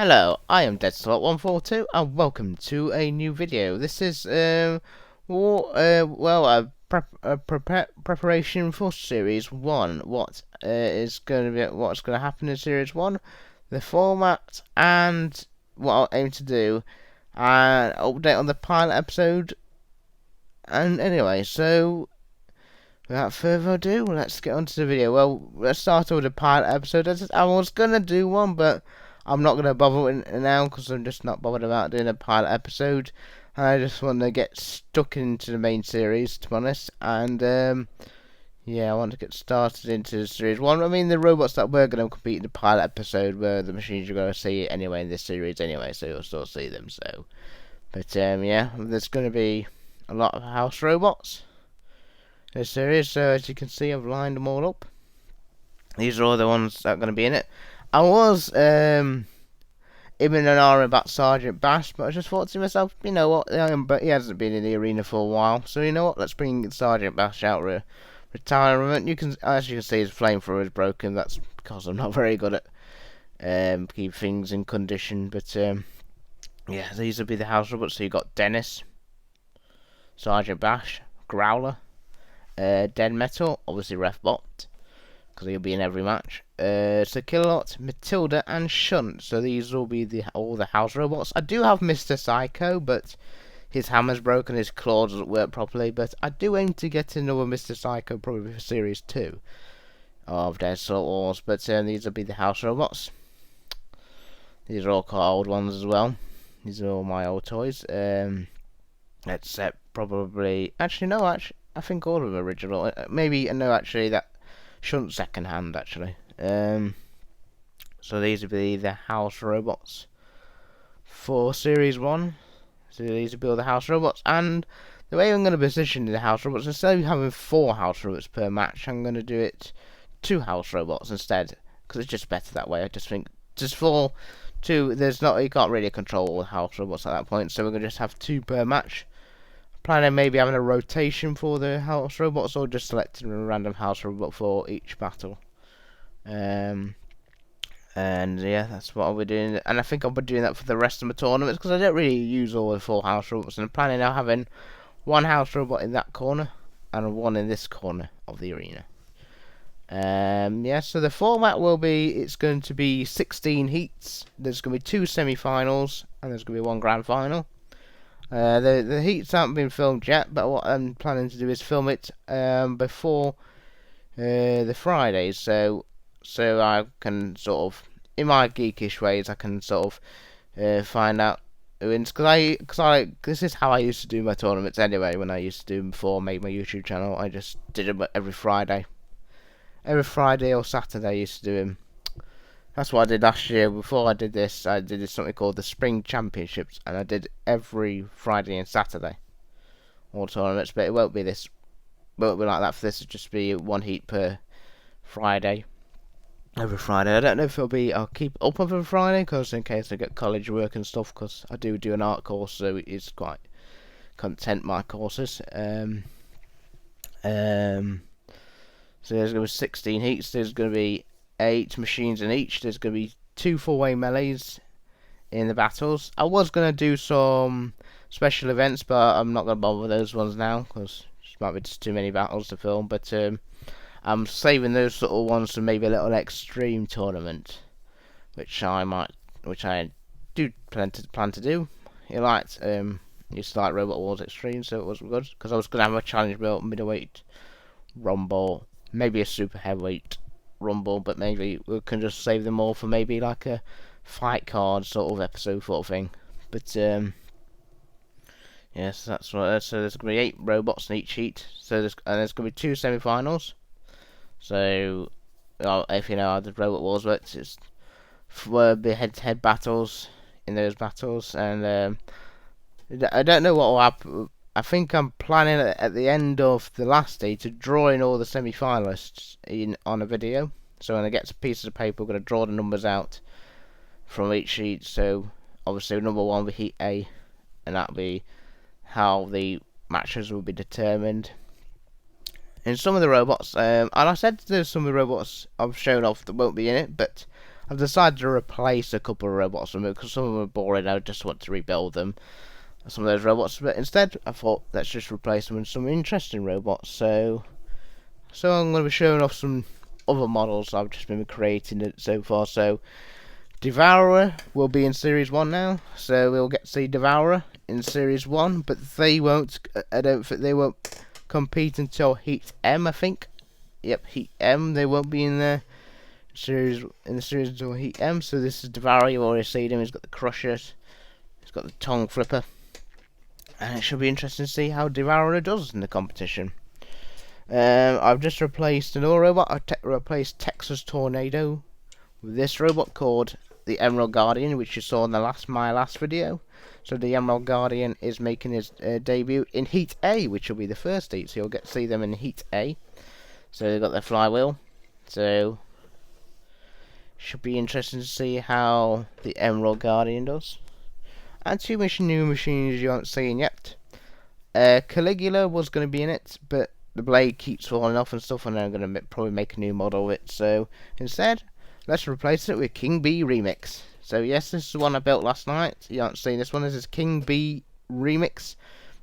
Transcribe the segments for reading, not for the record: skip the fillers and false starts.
Hello, I am Deadsalot 142 and welcome to a new video. This is preparation for Series 1. What's going to happen in Series 1, the format, and what I'll aim to do, and update on the pilot episode. And anyway, so without further ado, let's get on to the video. Well, let's start with the pilot episode. I was gonna do one, but I'm not going to bother with it now because I'm just not bothered about doing a pilot episode. I just want to get stuck into the main series, to be honest. And yeah, I want to get started into Series 1. I mean, the robots that were going to compete in the pilot episode were the machines you're going to see anyway in this series anyway, so you'll still see them. But yeah, there's going to be a lot of house robots in this series. So as you can see, I've lined them all up. These are all the ones that are going to be in it. I was in an hour about Sergeant Bash, but I just thought to myself, you know what, but he hasn't been in the arena for a while, so you know what, let's bring Sergeant Bash out retirement. As you can see, his flamethrower is broken. That's because I'm not very good at keep things in condition. But yeah, these will be the house robots. So you got Dennis, Sergeant Bash, Growler, Dead Metal, obviously Refbot, because he'll be in every match. So Killalot, Matilda, and Shunt. So these will be all the house robots. I do have Mr. Psycho, but his hammer's broken, his claw doesn't work properly. But I do aim to get another Mr. Psycho probably for Series 2 of Deadsalot Wars. But these will be the house robots. These are all old ones as well. These are all my old toys. Except probably... Actually, no, I think all of them are original. Maybe, no, actually, that Shunt's second hand, actually. So these will be the house robots for Series 1. So these will be all the house robots. And the way I'm going to position the house robots, instead of having 4 house robots per match, I'm going to do it 2 house robots instead. Because it's just better that way. I just think, just for 2, you can't really control all the house robots at that point. So we're going to just have 2 per match. Planning maybe having a rotation for the house robots, or just selecting a random house robot for each battle. And yeah, that's what I'll be doing. And I think I'll be doing that for the rest of my tournaments, because I don't really use all the 4 house robots. And I'm planning on having 1 house robot in that corner and 1 in this corner of the arena. Yeah, so the format will be, it's going to be 16 heats. There's going to be 2 semi-finals, and there's going to be 1 grand final. The heats haven't been filmed yet, but what I'm planning to do is film it before the Fridays, so I can sort of, in my geekish ways, I can sort of find out who wins. Because this is how I used to do my tournaments anyway. When I used to do them before I made my YouTube channel, I just did them every Friday or Saturday. I used to do them. That's what I did last year. Before I did this, something called the Spring Championships, and I did every Friday and Saturday, all tournaments. But it won't be like that for this. It'll just be 1 heat per Friday, every Friday. I don't know if I'll keep it up every Friday, because in case I get college work and stuff, because I do an art course, so it's quite content, my courses. So there's going to be 16 heats. There's going to be 8 machines in each. There's going to be 2 4-way melees in the battles. I was going to do some special events, but I'm not going to bother with those ones now, because it might be just too many battles to film. But I'm saving those sort of ones for maybe a little extreme tournament, which I do plan to do. Used to like Robot Wars Extreme, so it was good, because I was going to have a challenge belt, middleweight, rumble, maybe a super heavyweight rumble, but maybe we can just save them all for maybe like a fight card sort of episode sort of thing. But yes, that's what. So there's gonna be 8 robots in each heat. So there's gonna be 2 semi-finals. So if you know how the Robot Wars works, it's will be head-to-head battles in those battles, and I don't know what will happen. I think I'm planning at the end of the last day to draw in all the semi-finalists on a video. So when I get some pieces of paper, we're going to draw the numbers out from each sheet. So obviously number 1 will be Heat A, and that'll be how the matches will be determined. In some of the robots, and I said there's some of the robots I've shown off that won't be in it, but I've decided to replace a couple of robots from it because some of them are boring. I just want to rebuild them. Some of those robots, but instead I thought let's just replace them with some interesting robots. So I'm going to be showing off some other models I've just been creating it so far. So Devourer will be in Series 1 now, so we'll get to see Devourer in Series 1, but they won't, I don't think they won't compete until Heat M, I think. Yep, Heat M, they won't be in the series until Heat M, so this is Devourer, you've already seen him, he's got the crushers, he's got the tongue flipper, and it should be interesting to see how Devourer does in the competition. I've just replaced another robot, I've replaced Texas Tornado with this robot called the Emerald Guardian, which you saw in my last video. So the Emerald Guardian is making his debut in Heat A, which will be the first heat, so you'll get to see them in Heat A. So they've got their flywheel, so should be interesting to see how the Emerald Guardian does. And two new machines you haven't seen yet. Caligula was going to be in it, but the blade keeps falling off and stuff, and I'm going to probably make a new model of it. So instead, let's replace it with King Bee Remix. So yes, this is the one I built last night. You haven't seen this one. This is King Bee Remix.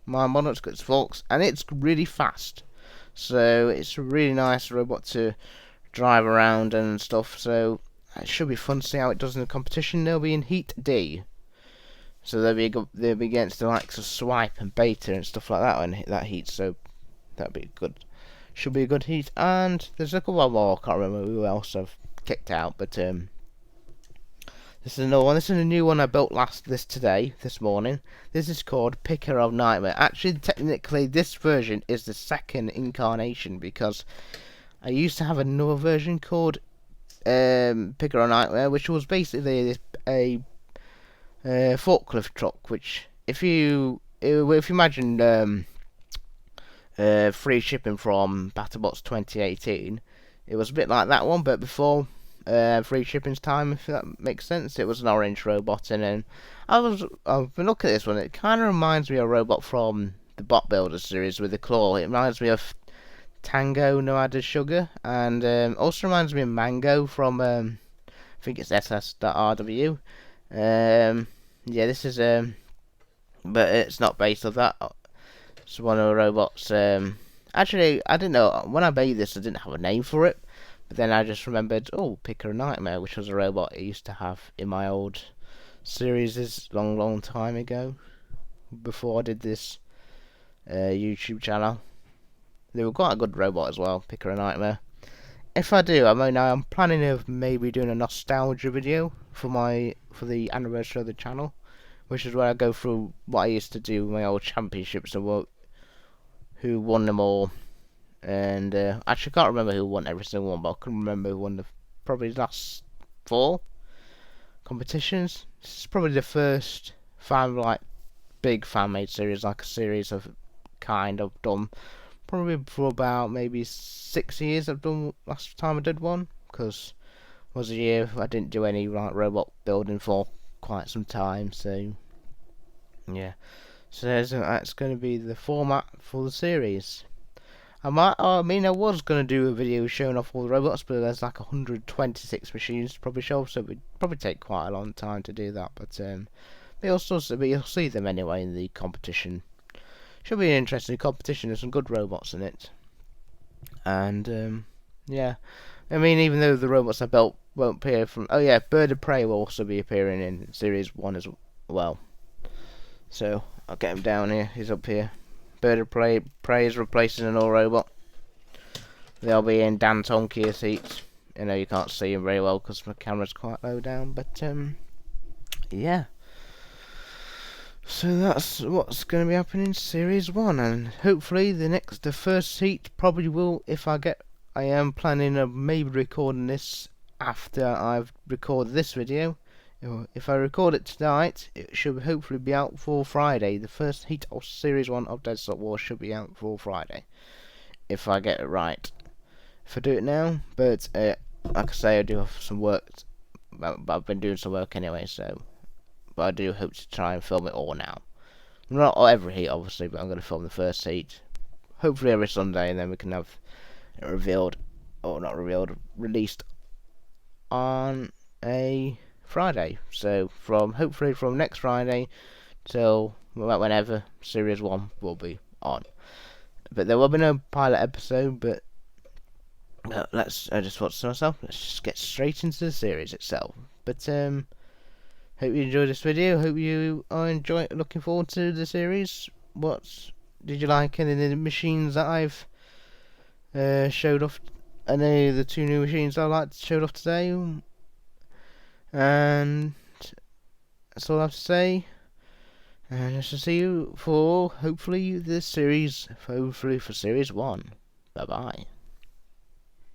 My model, it's got its forks, and it's really fast. So it's a really nice robot to drive around and stuff. So it should be fun to see how it does in the competition. They'll be in Heat D. So they'll be against the likes of Swipe and Beta and stuff like that in that heat. So that'll be good. Should be a good heat. And there's a couple more. I can't remember who else I've kicked out, but this is another one. This is a new one I built this morning. This is called Picker of Nightmare. Actually, technically, this version is the second incarnation because I used to have another version called Picker of Nightmare, which was basically a forklift truck. Which, if you imagine free shipping from BattleBots 2018. It was a bit like that one, but before free shipping's time, if that makes sense. It was an orange robot, and then I've been looking at this one. It kind of reminds me of a robot from the Bot Builder series with the claw. It reminds me of Tango No Added Sugar, and also reminds me of Mango from I think it's SS.RW. Yeah, this is but it's not based on that. It's one of the robots. Actually, I didn't know when I made this. I didn't have a name for it, but then I just remembered. Oh, Picker of Nightmare, which was a robot I used to have in my old series long time ago, before I did this YouTube channel. They were quite a good robot as well, Picker of Nightmare. If I do, I'm planning of maybe doing a nostalgia video for the anniversary of the channel, which is where I go through what I used to do with my old championships and who won them all. And actually, I can't remember who won every single one, but I can remember who won probably the last 4 competitions. This is probably the first big fan-made series, like a series of kind I've done. Probably for about maybe 6 years I've done last time I did one, because it was a year I didn't do any robot building for quite some time, so yeah. So that's going to be the format for the series. I was going to do a video showing off all the robots, but there's like 126 machines to probably show, so it would probably take quite a long time to do that, but you'll see them anyway in the competition. Should be an interesting competition. There's some good robots in it, and yeah. Even though the robots I built won't appear from... Oh yeah, Bird of Prey will also be appearing in Series 1 as well. So, I'll get him down here. He's up here. Bird of Prey is replacing an all robot. They'll be in Dan Tonkier seats. You know, you can't see him very well because my camera's quite low down, but yeah. So that's what's going to be happening in Series 1, and hopefully the first heat probably will, I am planning of maybe recording this after I've recorded this video. If I record it tonight, it should hopefully be out for Friday. The first heat of Series 1 of Deadsalot Wars should be out for Friday, if I get it right. If I do it now, but like I say, I do have some work, but I've been doing some work anyway, so... But I do hope to try and film it all now. Not every heat, obviously, but I'm going to film the first heat. Hopefully every Sunday, and then we can have it released on a Friday. So hopefully from next Friday till whenever Series 1 will be on. But there will be no pilot episode, but I just watched myself. Let's just get straight into the series itself. But hope you enjoyed this video. Hope you are looking forward to the series. What did you like any of the machines that I've showed off? I know the two new machines I showed off today, and that's all I have to say. And I shall see you for hopefully this series, hopefully for Series 1. Bye bye.